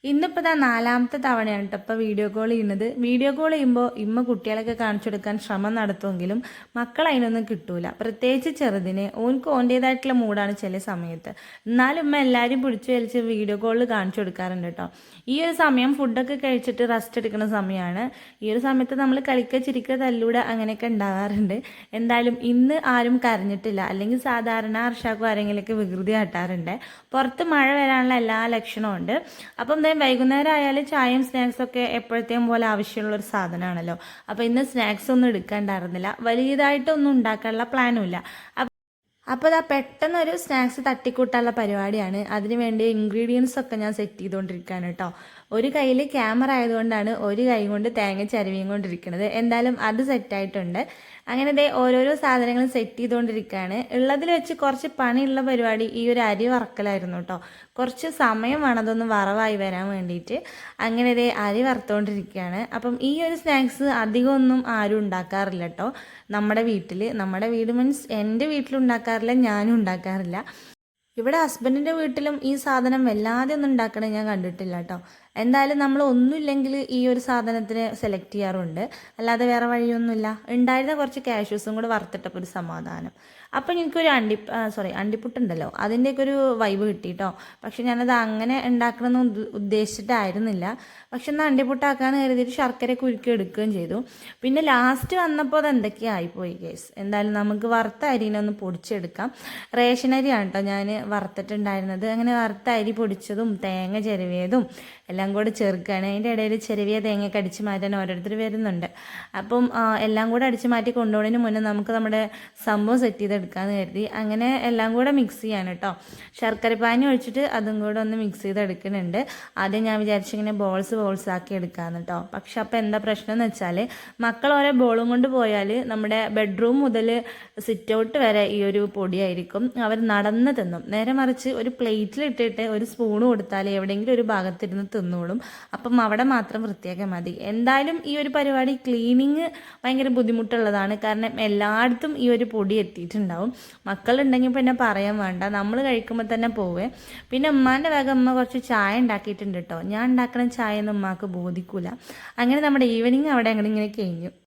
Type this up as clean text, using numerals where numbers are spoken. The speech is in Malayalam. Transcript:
ഇന്നിപ്പോൾ നാലാമത്തെ തവണയാണ് കേട്ടോ ഇപ്പോൾ വീഡിയോ കോൾ ചെയ്യുന്നത്. വീഡിയോ കോൾ ചെയ്യുമ്പോൾ ഇമ്മ കുട്ടികളൊക്കെ കാണിച്ചു കൊടുക്കാൻ ശ്രമം നടത്തുമെങ്കിലും മക്കൾ അതിനൊന്നും കിട്ടൂല. പ്രത്യേകിച്ച് ചെറുതിന് ഓൻക്ക് ഓൻ്റേതായിട്ടുള്ള മൂഡാണ് ചില സമയത്ത്. എന്നാലും ഉമ്മ എല്ലാവരും പിടിച്ചു വലിച്ച് വീഡിയോ കോളിൽ കാണിച്ചു കൊടുക്കാറുണ്ട് കേട്ടോ. ഈ ഒരു സമയം ഫുഡൊക്കെ കഴിച്ചിട്ട് റെസ്റ്റ് എടുക്കുന്ന സമയമാണ്. ഈ ഒരു സമയത്ത് നമ്മൾ കളിക്കുക ചിരിക്കുക തല്ലൂടെ അങ്ങനെയൊക്കെ ഉണ്ടാകാറുണ്ട്. എന്തായാലും ഇന്ന് ആരും കരഞ്ഞിട്ടില്ല. അല്ലെങ്കിൽ സാധാരണ അർഷാക്കും ആരെങ്കിലുമൊക്കെ വികൃതി കാട്ടാറുണ്ട്. പുറത്ത് മഴ വരാനുള്ള എല്ലാ ലക്ഷണവും ഉണ്ട്. അപ്പം വൈകുന്നേരം ആയാലും ചായയും സ്നാക്സൊക്കെ എപ്പോഴത്തെയും പോലെ ആവശ്യമുള്ള ഒരു സാധനമാണല്ലോ. അപ്പോൾ ഇന്ന് സ്നാക്സ് ഒന്നും എടുക്കാണ്ടായിരുന്നില്ല, വലിയതായിട്ടൊന്നും ഉണ്ടാക്കാനുള്ള പ്ലാനും ഇല്ല. അപ്പോൾ അതാ പെട്ടെന്നൊരു സ്നാക്സ് തട്ടിക്കൂട്ടാനുള്ള പരിപാടിയാണ്. അതിന് വേണ്ടി ഇൻഗ്രീഡിയൻസ് ഒക്കെ ഞാൻ സെറ്റ് ചെയ്തുകൊണ്ടിരിക്കുകയാണ് കേട്ടോ. ഒരു കയ്യിൽ ക്യാമറ ആയതുകൊണ്ടാണ് ഒരു കൈ കൊണ്ട് തേങ്ങ ചരുവിയും കൊണ്ടിരിക്കുന്നത്. എന്തായാലും അത് സെറ്റായിട്ടുണ്ട്. അങ്ങനെ ദേ ഓരോരോ സാധനങ്ങളും സെറ്റ് ചെയ്തുകൊണ്ടിരിക്കുകയാണ്. ഉള്ളതിൽ വെച്ച് കുറച്ച് പണിയുള്ള പരിപാടി ഈ ഒരു അരി വറക്കലായിരുന്നു കേട്ടോ. കുറച്ച് സമയം വേണം അതൊന്ന് വറവായി വരാൻ വേണ്ടിയിട്ട്. അങ്ങനെ ദേ അരി വറുത്തുകൊണ്ടിരിക്കുകയാണ്. അപ്പം ഈ ഒരു സ്നാക്സ് അധികമൊന്നും ആരും ഉണ്ടാക്കാറില്ല കേട്ടോ നമ്മുടെ വീട്ടിൽ. നമ്മുടെ വീട് മീൻസ് എൻ്റെ വീട്ടിലുണ്ടാക്കാറില്ല, ഞാനും ഉണ്ടാക്കാറില്ല. ഇവിടെ ഹസ്ബൻഡിൻ്റെ വീട്ടിലും ഈ സാധനം വല്ലാതെ ഒന്നും ഉണ്ടാക്കണേ ഞാൻ കണ്ടിട്ടില്ല കേട്ടോ. എന്തായാലും നമ്മൾ ഒന്നുമില്ലെങ്കിൽ ഈ ഒരു സാധനത്തിന് സെലക്ട് ചെയ്യാറുണ്ട്, അല്ലാതെ വേറെ വഴിയൊന്നുമില്ല. ഉണ്ടായിരുന്ന കുറച്ച് കാഷ്യൂസും കൂടെ വറുത്തിട്ടപ്പോൾ ഒരു സമാധാനം. അപ്പം എനിക്കൊരു അണ്ടിപ്പുട്ടുണ്ടല്ലോ, അതിൻ്റെയൊക്കെ ഒരു വൈബ് കിട്ടി കേട്ടോ. പക്ഷെ ഞാനത് അങ്ങനെ ഉണ്ടാക്കണമെന്ന് ഉദ്ദേശിച്ചിട്ടായിരുന്നില്ല. പക്ഷെ എന്നാൽ അണ്ടിപ്പുട്ടാക്കാന്ന് കരുതിയിട്ട് ശർക്കരയൊക്കെ ഉരുക്കി എടുക്കുകയും ചെയ്തു. പിന്നെ ലാസ്റ്റ് വന്നപ്പോൾ അത് എന്തൊക്കെയോ ആയിപ്പോയി കേസ്. എന്തായാലും നമുക്ക് വറുത്ത അരിനെ ഒന്ന് പൊടിച്ചെടുക്കാം. റേഷൻ അരിയാണ് കേട്ടോ ഞാൻ വറുത്തിട്ടുണ്ടായിരുന്നത്. അങ്ങനെ വറുത്ത അരി പൊടിച്ചതും തേങ്ങ ചിരവിയതും എല്ലാം കൂടെ ചേർക്കുകയാണ്. അതിൻ്റെ ഇടയിൽ ചെറിയ തേങ്ങയൊക്കെ അടിച്ച് മാറ്റാൻ ഓരോരുത്തർ വരുന്നുണ്ട്. അപ്പം എല്ലാം കൂടെ അടിച്ച് മാറ്റി കൊണ്ടുപോകുന്നതിന് മുന്നേ നമുക്ക് നമ്മുടെ സംഭവം സെറ്റ് ചെയ്തെടുക്കാമെന്ന് കരുതി. അങ്ങനെ എല്ലാം കൂടെ മിക്സ് ചെയ്യാണ് കേട്ടോ. ശർക്കരപ്പാനി ഒഴിച്ചിട്ട് അതും കൂടെ ഒന്ന് മിക്സ് ചെയ്തെടുക്കുന്നുണ്ട്. ആദ്യം ഞാൻ വിചാരിച്ചിങ്ങനെ ബോൾസ് ആക്കി എടുക്കാമെന്ന് കേട്ടോ. പക്ഷെ അപ്പോൾ എന്താ പ്രശ്നം എന്ന് വെച്ചാൽ മക്കൾ ഓരോ ബോളും കൊണ്ട് പോയാൽ നമ്മുടെ ബെഡ്റൂം മുതൽ സിറ്റ് ഔട്ട് വരെ ഈ ഒരു പൊടിയായിരിക്കും. അവർ നടന്ന് തിന്നും. നേരെ മറിച്ച് ഒരു പ്ലേറ്റിലിട്ടിട്ട് ഒരു സ്പൂണ് കൊടുത്താൽ എവിടെയെങ്കിലും ഒരു ഭാഗത്തിരുന്ന് തിന്നോളും. അപ്പം അവിടെ മാത്രം വൃത്തിയാക്കാൻ മതി. എന്തായാലും ഈ ഒരു പരിപാടി ക്ലീനിങ് ഭയങ്കര ബുദ്ധിമുട്ടുള്ളതാണ്. കാരണം എല്ലായിടത്തും ഈ ഒരു പൊടി എത്തിയിട്ടുണ്ടാവും. മക്കളുണ്ടെങ്കിൽ പിന്നെ പറയാൻ വേണ്ട, നമ്മൾ കഴിക്കുമ്പോൾ തന്നെ പോവേ. പിന്നെ ഉമ്മാൻ്റെ വേഗം ഉമ്മ കുറച്ച് ചായ ഉണ്ടാക്കിയിട്ടുണ്ട് കേട്ടോ. ഞാൻ ഉണ്ടാക്കുന്ന ചായ ഒന്നും ഉമ്മാക്ക് ബോധിക്കൂല. അങ്ങനെ നമ്മുടെ ഈവനിങ് അവിടെ അങ്ങനെ ഇങ്ങനെ കഴിഞ്ഞു.